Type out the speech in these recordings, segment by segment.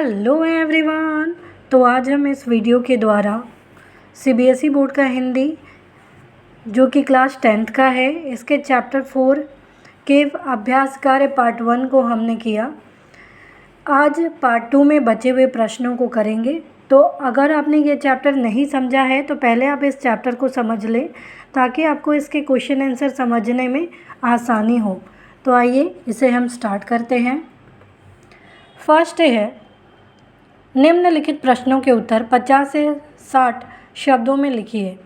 Hello everyone. तो आज हम इस वीडियो के द्वारा सीबीएसई बोर्ड का हिंदी जो कि क्लास 10th का है, इसके चैप्टर 4 के अभ्यास कार्य पार्ट 1 को हमने किया। आज पार्ट 2 में बचे हुए प्रश्नों को करेंगे। तो अगर आपने ये चैप्टर नहीं समझा है तो पहले आप इस चैप्टर को समझ लें ताकि आपको इसके क्वेश्चन आंसर समझने में आसानी हो। तो आइए इसे हम स्टार्ट करते हैं। फर्स्ट है, निम्नलिखित प्रश्नों के उत्तर 50 से 60 शब्दों में लिखिए।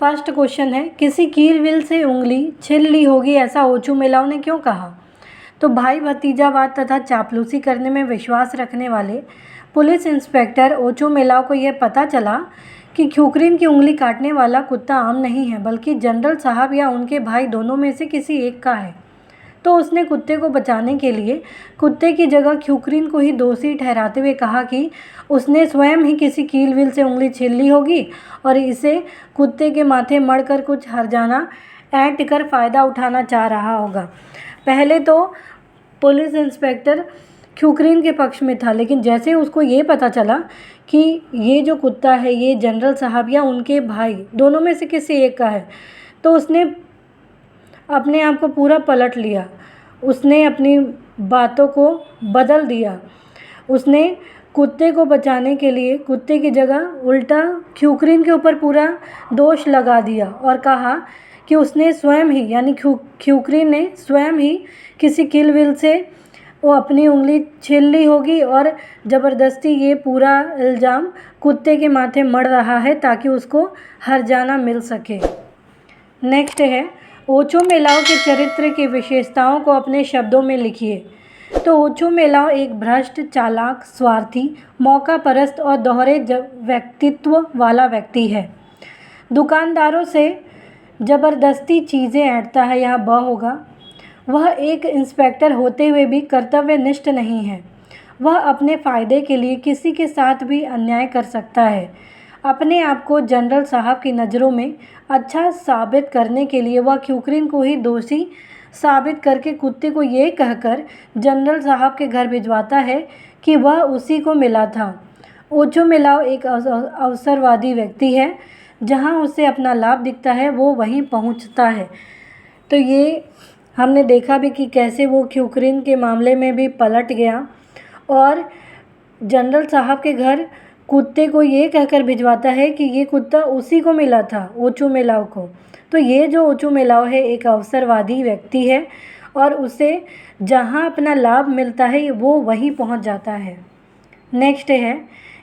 फर्स्ट क्वेश्चन है, किसी कील विल से उंगली छिल ली होगी ऐसा ओचू मेलाव ने क्यों कहा? तो भाई भतीजावाद तथा चापलूसी करने में विश्वास रखने वाले पुलिस इंस्पेक्टर ओचू मेलाव को यह पता चला कि ख्यूकरीन की उंगली काटने वाला कुत्ता आम नहीं है बल्कि जनरल साहब या उनके भाई दोनों में से किसी एक का है। तो उसने कुत्ते को बचाने के लिए कुत्ते की जगह ख्यूकरीन को ही दोषी ठहराते हुए कहा कि उसने स्वयं ही किसी कील विल से उंगली छील ली होगी और इसे कुत्ते के माथे मढ़कर कुछ हर्जाना ऐंठ कर फ़ायदा उठाना चाह रहा होगा। पहले तो पुलिस इंस्पेक्टर ख्यूकरीन के पक्ष में था, लेकिन जैसे उसको ये पता चला कि ये जो कुत्ता है ये जनरल साहब या उनके भाई दोनों में से किसी एक का है, तो उसने अपने आप को पूरा पलट लिया। उसने अपनी बातों को बदल दिया। उसने कुत्ते को बचाने के लिए कुत्ते की जगह उल्टा ख्यूकरीन के ऊपर पूरा दोष लगा दिया और कहा कि उसने स्वयं ही यानी ख्यूकरीन ने स्वयं ही किसी किल विल से वो अपनी उंगली छील ली होगी और ज़बरदस्ती ये पूरा इल्ज़ाम कुत्ते के माथे मढ़ रहा है ताकि उसको हर्जाना मिल सके। नेक्स्ट है, ओचो मेलाव के चरित्र की विशेषताओं को अपने शब्दों में लिखिए। तो ओचो मेलाव एक भ्रष्ट, चालाक, स्वार्थी, मौकापरस्त और दोहरे व्यक्तित्व वाला व्यक्ति है। दुकानदारों से ज़बरदस्ती चीज़ें ऐंठता है, यहाँ ब होगा। वह एक इंस्पेक्टर होते हुए भी कर्तव्यनिष्ठ नहीं है। वह अपने फ़ायदे के लिए किसी के साथ भी अन्याय कर सकता है। अपने आप को जनरल साहब की नज़रों में अच्छा साबित करने के लिए वह ख्यूकरीन को ही दोषी साबित करके कुत्ते को ये कहकर जनरल साहब के घर भिजवाता है कि वह उसी को मिला था। ओचो मेलाव एक अवसरवादी व्यक्ति है। जहां उसे अपना लाभ दिखता है वो वहीं पहुंचता है। तो ये हमने देखा भी कि कैसे वो ख्यूकरीन के मामले में भी पलट गया और जनरल साहब के घर कुत्ते को ये कहकर भिजवाता है कि ये कुत्ता उसी को मिला था, ओचू मेलाव को। तो ये जो ओचू मेलाव है एक अवसरवादी व्यक्ति है और उसे जहाँ अपना लाभ मिलता है वो वहीं पहुँच जाता है। नेक्स्ट है,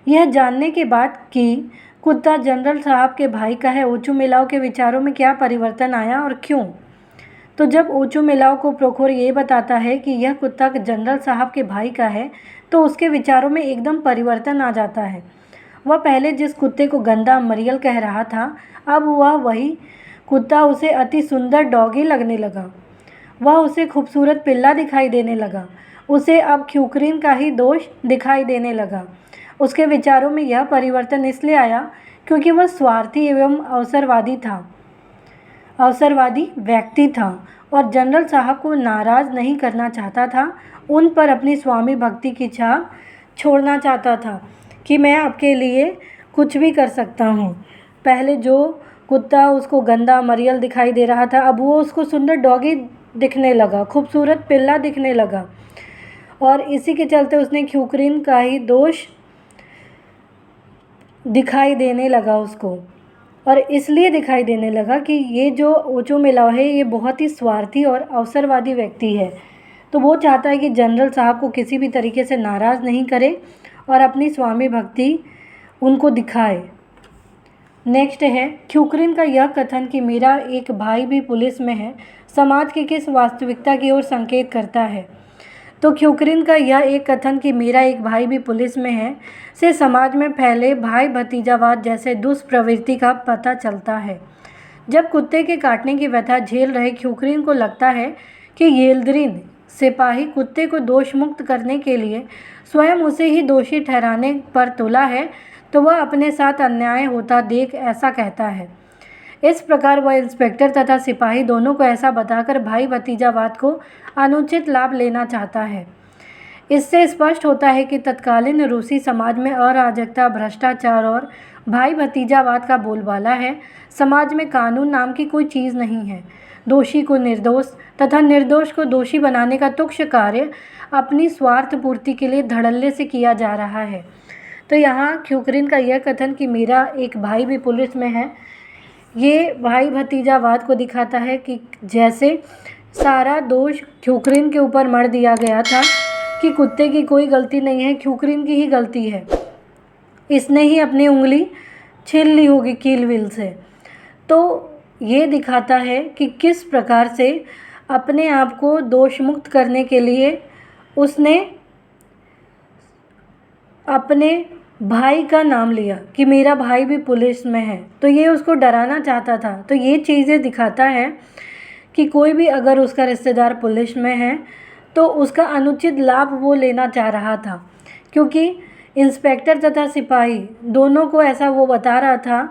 यह जानने के बाद कि कुत्ता जनरल साहब के भाई का है, ओचू मेलाव के विचारों में क्या परिवर्तन आया और क्यों? तो जब ओचू मेलाव को प्रोखोर ये बताता है कि यह कुत्ता जनरल साहब के भाई का है तो उसके विचारों में एकदम परिवर्तन आ जाता है। वह पहले जिस कुत्ते को गंदा मरियल कह रहा था, अब वह वही कुत्ता उसे अति सुंदर डॉगी लगने लगा। वह उसे खूबसूरत पिल्ला दिखाई देने लगा। उसे अब ख्यूकरीन का ही दोष दिखाई देने लगा। उसके विचारों में यह परिवर्तन इसलिए आया क्योंकि वह स्वार्थी एवं अवसरवादी व्यक्ति था और जनरल साहब को नाराज़ नहीं करना चाहता था। उन पर अपनी स्वामी भक्ति की छाप छोड़ना चाहता था कि मैं आपके लिए कुछ भी कर सकता हूँ। पहले जो कुत्ता उसको गंदा मरियल दिखाई दे रहा था, अब वो उसको सुंदर डॉगी दिखने लगा, खूबसूरत पिल्ला दिखने लगा और इसी के चलते उसने ख्यूकरीन का ही दोष दिखाई देने लगा उसको। और इसलिए दिखाई देने लगा कि ये जो ओचो मेलाव है ये बहुत ही स्वार्थी और अवसरवादी व्यक्ति है। तो वो चाहता है कि जनरल साहब को किसी भी तरीके से नाराज़ नहीं करे और अपनी स्वामी भक्ति उनको दिखाए। नेक्स्ट है, ख्यूकरीन का यह कथन कि मेरा एक भाई भी पुलिस में है समाज की किस वास्तविकता की ओर संकेत करता है? तो ख्यूकरीन का यह एक कथन कि मेरा एक भाई भी पुलिस में है से समाज में फैले भाई भतीजावाद जैसे दुष्प्रवृत्ति का पता चलता है। जब कुत्ते के काटने की व्यथा झेल रहे ख्यूकरीन को लगता है कि येल्द्रीन सिपाही कुत्ते को दोष मुक्त करने के लिए स्वयं उसे ही दोषी ठहराने पर तुला है, तो वह अपने साथ अन्याय होता देख ऐसा कहता है। इस प्रकार वह इंस्पेक्टर तथा सिपाही दोनों को ऐसा बताकर भाई भतीजावाद को अनुचित लाभ लेना चाहता है। इससे स्पष्ट होता है कि तत्कालीन रूसी समाज में अराजकता, भ्रष्टाचार और भाई भतीजावाद का बोलबाला है। समाज में कानून नाम की कोई चीज़ नहीं है। दोषी को निर्दोष तथा निर्दोष को दोषी बनाने का तुच्छ कार्य अपनी स्वार्थ पूर्ति के लिए धड़ल्ले से किया जा रहा है। तो यहाँ ख्युकरिन का यह कथन कि मेरा एक भाई भी पुलिस में है, ये भाई भतीजावाद को दिखाता है कि जैसे सारा दोष ख्युकरिन के ऊपर मढ़ दिया गया था कि कुत्ते की कोई गलती नहीं है, ख्युकरिन की ही गलती है, इसने ही अपनी उंगली छील ली होगी कील विल से। तो ये दिखाता है कि किस प्रकार से अपने आप को दोष मुक्त करने के लिए उसने अपने भाई का नाम लिया कि मेरा भाई भी पुलिस में है, तो ये उसको डराना चाहता था। तो ये चीज़ें दिखाता है कि कोई भी अगर उसका रिश्तेदार पुलिस में है तो उसका अनुचित लाभ वो लेना चाह रहा था, क्योंकि इंस्पेक्टर तथा सिपाही दोनों को ऐसा वो बता रहा था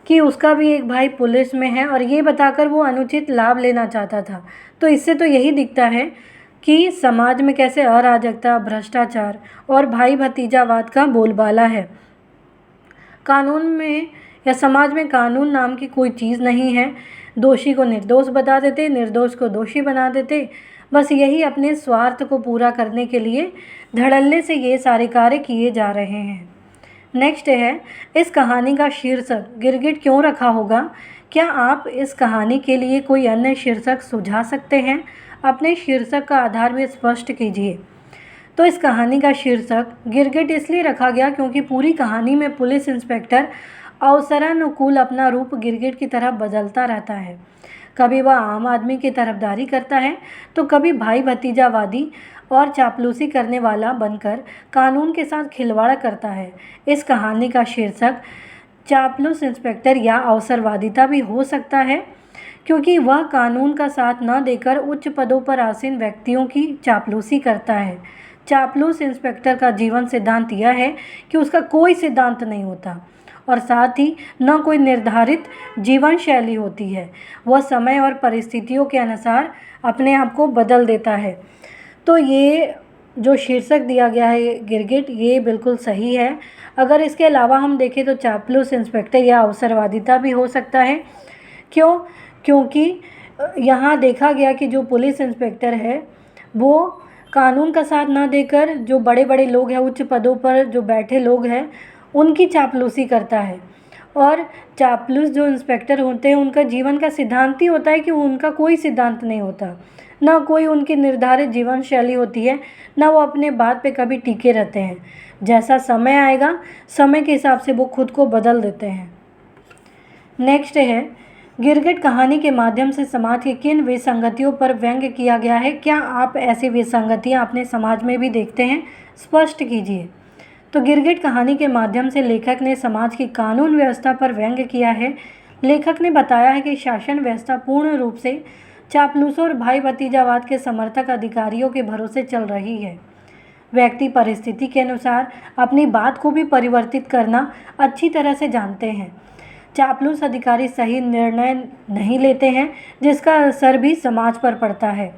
कि उसका भी एक भाई पुलिस में है और ये बताकर वो अनुचित लाभ लेना चाहता था। तो इससे तो यही दिखता है कि समाज में कैसे अराजकता, भ्रष्टाचार और भाई भतीजावाद का बोलबाला है। कानून में या समाज में कानून नाम की कोई चीज़ नहीं है। दोषी को निर्दोष बता देते, निर्दोष को दोषी बना देते। बस यही अपने स्वार्थ को पूरा करने के लिए धड़ल्ले से ये सारे कार्य किए जा रहे हैं। नेक्स्ट है, इस कहानी का शीर्षक गिरगिट क्यों रखा होगा? क्या आप इस कहानी के लिए कोई अन्य शीर्षक सुझा सकते हैं? अपने शीर्षक का आधार भी स्पष्ट कीजिए। तो इस कहानी का शीर्षक गिरगिट इसलिए रखा गया क्योंकि पूरी कहानी में पुलिस इंस्पेक्टर अवसरानुकूल अपना रूप गिरगिट की तरह बदलता रहता है। कभी वह आम आदमी की तरफदारी करता है तो कभी भाई भतीजावादी और चापलूसी करने वाला बनकर कानून के साथ खिलवाड़ करता है। इस कहानी का शीर्षक चापलूस इंस्पेक्टर या अवसरवादिता भी हो सकता है, क्योंकि वह कानून का साथ न देकर उच्च पदों पर आसीन व्यक्तियों की चापलूसी करता है। चापलूस इंस्पेक्टर का जीवन सिद्धांत यह है कि उसका कोई सिद्धांत नहीं होता और साथ ही न कोई निर्धारित जीवन शैली होती है। वह समय और परिस्थितियों के अनुसार अपने आप को बदल देता है। तो ये जो शीर्षक दिया गया है गिरगिट, ये बिल्कुल सही है। अगर इसके अलावा हम देखें तो चापलूस इंस्पेक्टर या अवसरवादिता भी हो सकता है। क्यों? क्योंकि यहाँ देखा गया कि जो पुलिस इंस्पेक्टर है वो कानून का साथ ना देकर जो बड़े बड़े लोग हैं, उच्च पदों पर जो बैठे लोग हैं, उनकी चापलूसी करता है। और चापलूस जो इंस्पेक्टर होते हैं उनका जीवन का सिद्धांत ही होता है कि उनका कोई सिद्धांत नहीं होता, ना कोई उनकी निर्धारित जीवन शैली होती है, ना वो अपने बात पे कभी टिके रहते हैं। जैसा समय आएगा, समय के हिसाब से वो खुद को बदल देते हैं। नेक्स्ट है, गिरगिट कहानी के माध्यम से समाज की किन विसंगतियों पर व्यंग्य किया गया है? क्या आप ऐसी विसंगतियां अपने समाज में भी देखते हैं? स्पष्ट कीजिए। तो गिरगिट कहानी के माध्यम से लेखक ने समाज की कानून व्यवस्था पर व्यंग्य किया है। लेखक ने बताया है कि शासन व्यवस्था पूर्ण रूप से चापलूसों और भाई भतीजावाद के समर्थक अधिकारियों के भरोसे चल रही है। व्यक्ति परिस्थिति के अनुसार अपनी बात को भी परिवर्तित करना अच्छी तरह से जानते हैं। चापलूस अधिकारी सही निर्णय नहीं लेते हैं, जिसका असर भी समाज पर पड़ता है।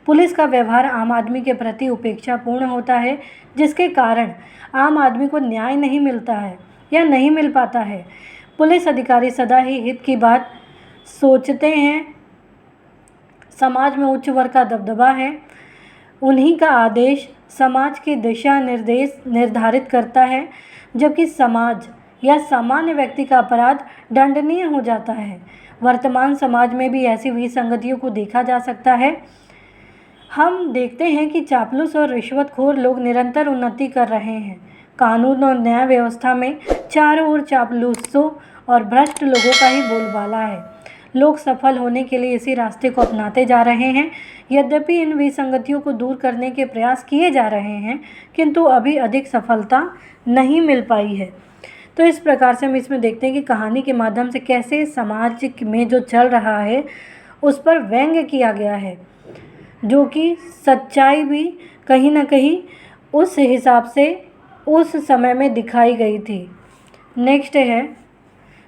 पुलिस का व्यवहार आम आदमी के प्रति उपेक्षापूर्ण होता है, जिसके कारण आम आदमी को न्याय नहीं मिलता है या नहीं मिल पाता है। पुलिस अधिकारी सदा ही हित की बात सोचते हैं। समाज में उच्च वर्ग का दबदबा है, उन्हीं का आदेश समाज की दिशा निर्देश निर्धारित करता है, जबकि समाज या सामान्य व्यक्ति का अपराध दंडनीय हो जाता है। वर्तमान समाज में भी ऐसी विसंगतियों को देखा जा सकता है। हम देखते हैं कि चापलूस और रिश्वतखोर लोग निरंतर उन्नति कर रहे हैं। कानून और न्याय व्यवस्था में चारों ओर चापलूसों और भ्रष्ट लोगों का ही बोलबाला है। लोग सफल होने के लिए इसी रास्ते को अपनाते जा रहे हैं। यद्यपि इन विसंगतियों को दूर करने के प्रयास किए जा रहे हैं, किंतु अभी अधिक सफलता नहीं मिल पाई है। तो इस प्रकार से हम इसमें देखते हैं कि कहानी के माध्यम से कैसे समाज में जो चल रहा है उस पर व्यंग्य किया गया है, जो कि सच्चाई भी कहीं ना कहीं उस हिसाब से उस समय में दिखाई गई थी। नेक्स्ट है,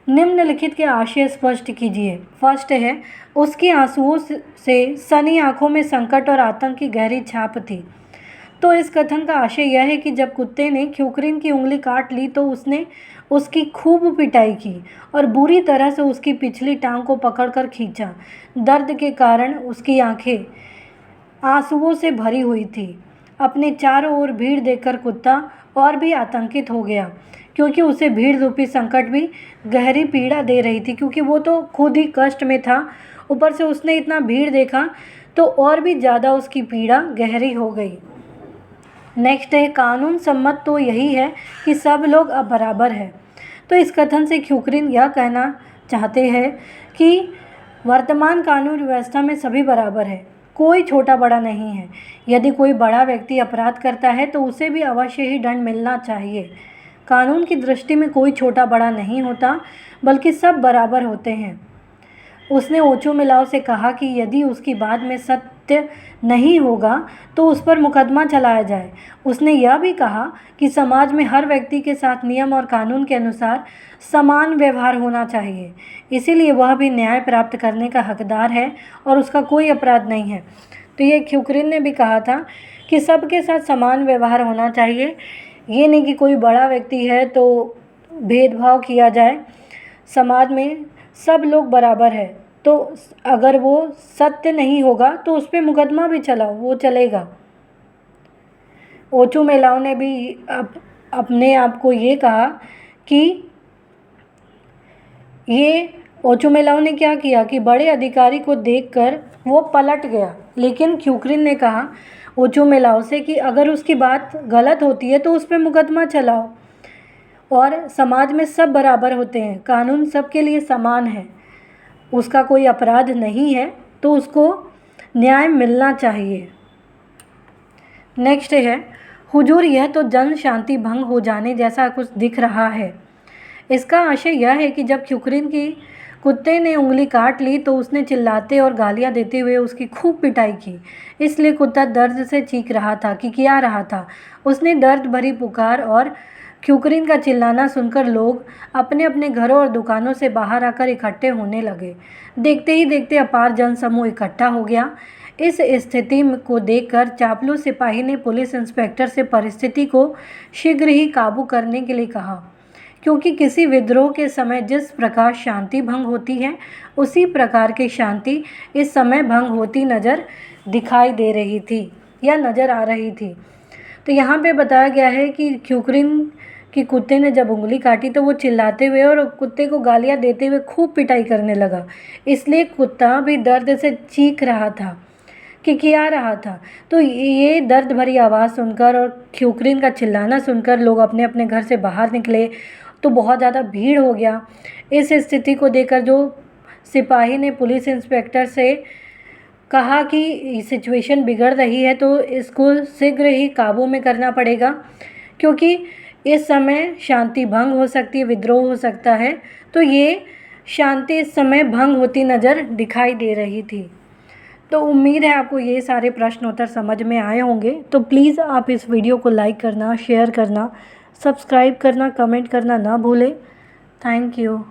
निम्नलिखित के आशय स्पष्ट कीजिए। फर्स्ट है, उसके आंसुओं से सनी आंखों में संकट और आतंक की गहरी छाप थी। तो इस कथन का आशय यह है कि जब कुत्ते ने ख्युकरिन की उंगली काट ली तो उसने उसकी खूब पिटाई की और बुरी तरह से उसकी पिछली टांग को पकड़कर खींचा। दर्द के कारण उसकी आंखें आंसुओं से भरी हुई थी। अपने चारों ओर भीड़ देखकर कुत्ता और भी आतंकित हो गया, क्योंकि उसे भीड़ रूपी संकट भी गहरी पीड़ा दे रही थी, क्योंकि वो तो खुद ही कष्ट में था, ऊपर से उसने इतना भीड़ देखा तो और भी ज़्यादा उसकी पीड़ा गहरी हो गई। नेक्स्ट है, कानून सम्मत तो यही है कि सब लोग अब बराबर है। तो इस कथन से ख्युकरिन यह कहना चाहते हैं कि वर्तमान कानून व्यवस्था में सभी बराबर है, कोई छोटा बड़ा नहीं है। यदि कोई बड़ा व्यक्ति अपराध करता है तो उसे भी अवश्य ही दंड मिलना चाहिए। कानून की दृष्टि में कोई छोटा बड़ा नहीं होता, बल्कि सब बराबर होते हैं। उसने ओचो मिलाओ से कहा कि यदि उसकी बात में सत्य नहीं होगा तो उस पर मुकदमा चलाया जाए। उसने यह भी कहा कि समाज में हर व्यक्ति के साथ नियम और कानून के अनुसार समान व्यवहार होना चाहिए, इसीलिए वह भी न्याय प्राप्त करने का हकदार है और उसका कोई अपराध नहीं है। तो ये ख्युकरिन ने भी कहा था कि सबके साथ समान व्यवहार होना चाहिए, ये नहीं कि कोई बड़ा व्यक्ति है तो भेदभाव किया जाए। समाज में सब लोग बराबर है, तो अगर वो सत्य नहीं होगा तो उस पर मुकदमा भी चलाओ, वो चलेगा। ओचो मेलाओ ने भी अपने आप को ये कहा कि ये ओचो मेलाओ ने क्या किया कि बड़े अधिकारी को देखकर वो पलट गया, लेकिन ख्युकरिन ने कहा ओचो मेलाओ से कि अगर उसकी बात गलत होती है तो उस पर मुकदमा चलाओ, और समाज में सब बराबर होते हैं, कानून सबके लिए समान है, उसका कोई अपराध नहीं है तो उसको न्याय मिलना चाहिए। नेक्स्ट है, हुजूर यह तो जन शांति भंग हो जाने जैसा कुछ दिख रहा है। इसका आशय यह है कि जब ख्युकरिन की कुत्ते ने उंगली काट ली तो उसने चिल्लाते और गालियां देते हुए उसकी खूब पिटाई की, इसलिए कुत्ता दर्द से चीख रहा था कि क्या रहा था। उसने दर्द भरी पुकार और ख्युकरिन का चिल्लाना सुनकर लोग अपने अपने घरों और दुकानों से बाहर आकर इकट्ठे होने लगे। देखते ही देखते अपार जनसमूह इकट्ठा हो गया। इस स्थिति को देखकर चापलूस सिपाही ने पुलिस इंस्पेक्टर से परिस्थिति को शीघ्र ही काबू करने के लिए कहा, क्योंकि किसी विद्रोह के समय जिस प्रकार शांति भंग होती है उसी प्रकार की शांति इस समय भंग होती दिखाई दे रही थी या नज़र आ रही थी। तो यहाँ पे बताया गया है कि ख्युकरिन कि कुत्ते ने जब उंगली काटी तो वो चिल्लाते हुए और कुत्ते को गालियाँ देते हुए खूब पिटाई करने लगा, इसलिए कुत्ता भी दर्द से चीख रहा था कि क्या रहा था। तो ये दर्द भरी आवाज़ सुनकर और ख्युकरिन का चिल्लाना सुनकर लोग अपने अपने घर से बाहर निकले, तो बहुत ज़्यादा भीड़ हो गया। इस स्थिति को देखकर जो सिपाही ने पुलिस इंस्पेक्टर से कहा कि सिचुएशन बिगड़ रही है तो इसको शीघ्र ही काबू में करना पड़ेगा, क्योंकि इस समय शांति भंग हो सकती है, विद्रोह हो सकता है। तो ये शांति इस समय भंग होती नज़र दिखाई दे रही थी। तो उम्मीद है आपको ये सारे प्रश्न उत्तर समझ में आए होंगे। तो प्लीज़ आप इस वीडियो को लाइक करना, शेयर करना, सब्सक्राइब करना, कमेंट करना ना भूलें। Thank you.